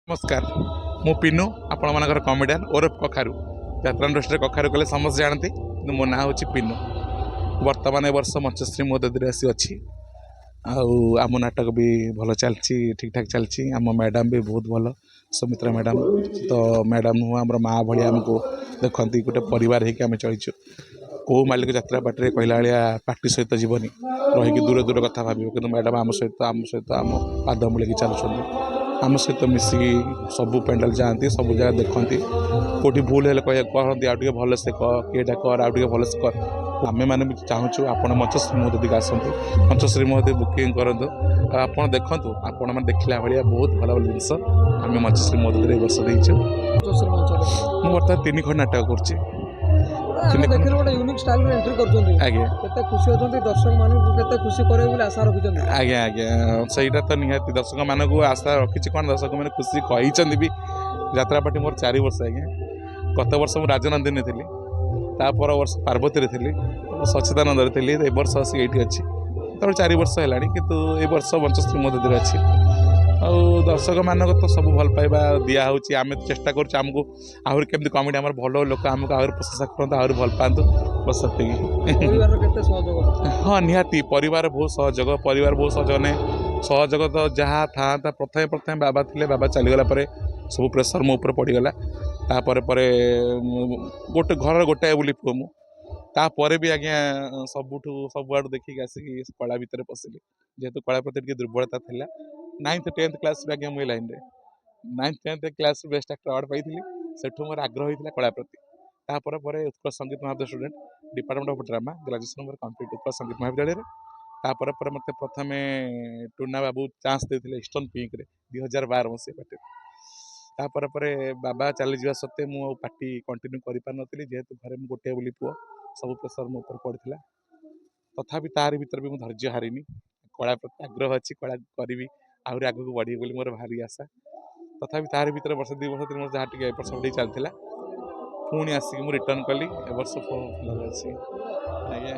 नमस्कार मु पिनु आपण मानकर कमेडियन ओरफ कखारु यात्रा इंडस्ट्री कखारु कले समस्त जानती मो ना हूँ पिनु वर्तमान ए वर्ष मंचश्री मोदी आसी अच्छी आम नाटक भी भल चलती ठीक ठाक चलती आम मैडम भी बहुत भल सुमित्रा मैडम तो मैडम हूँ आम माँ भाई आमको देखती गोटे परिवार होम चलीचु कौ मालिक यात्रा पार्टी कहला भाया पार्टी सहित जीवनी रहीकि दूर दूर कथा भाव कि मैडम आम सहित आम पाद मिलकी चलुँच आम सहित मिसिकी सबू पेंडाल जाती सब जगह देखती कौटी भूल है कहते आगे भल से कहीटा कर आगे भल से कर आमे मैंने भी चाहूँ आपण मंचश्री महोदय आसतु मंचश्री महोदय बुकिंग करूँ आप देखूँ आपण मैंने देखला भाया बहुत भल भल जिनस आम मंचश्री महोदय वर्ष देचु मुझे बर्तमान 3 खंड नाटक कर आज्ञा खुशी होती दर्शक मानक खुशी करे आशा रखिंट आज्ञा आज्ञा सहीटा तो निहाती दर्शक मानक आशा रखी कौन दर्शक मैंने खुशी कही भी यात्रा पार्टी मोर 4 वर्ष आज्ञा गत वर्ष मुझे राजनंदिनी थी तापर वर्ष पार्वती थी सचिदानंद थी ए वर्ष आसिक ये अच्छी तो 4 वर्ष है कितु ए वर्ष मंचश्री मोदी अच्छी आ दर्शक मानक तो सब भल पाइबा दिया होची आमे चेष्टा करछ आमको आहुर केमती कॉमेडी हमर भलो लोक आमको आहुर प्रशंसा करत आहुर भल पांतु बस सत्य परिवार केते सहयोग हाँ निहाती परिवार बहुत सहयोग ने सहयोग तो जहाँ था प्रथमे प्रथमे बाबा थिले बाबा चलीगला परे सब प्रेसर मो ऊपर पड़गला तापर परे गोटे घर गोटाए बोली पुओ मु तापर भी आज्ञा सबुआड़ देखिक आसिक कला भितर पशिली जेहेतु कला प्रति दुर्बलता थिला 9th 10th क्लास आज्ञा मुझे लाइन रे 9th 10th class best actor award पाई सेठू मोर आग्रह होता कला प्रति तापर Utkal Sangeet Mahavidyalaya student department of drama graduation मोर कंप्लीट उत्कल संगीत महाविद्यालय तापर मत प्रथम टूना बाबू चांस देते ईस्टर्न पिंक 2012 मसीह पार्टी तापर बाबा चली जा सत्वे मु पार्टी कंटिन्यू कर पार नी जेहेतु घरे गोटे बोली पुओ सब प्रेसर मो ऊपर पड़ता तथापि तार भीतर भी मुझे धैर्य हारिनी कला प्रति आग्रह अच्छी कला करी आहरी आगू बढ़ी बोली मोर भारी आशा तथापि तार भीतर वर्ष 2 वर्ष 3 वर्ष जहाँ टे एपट सब चलता पुणी आसिक रिटर्न कली ए वर्ष अच्छी आज्ञा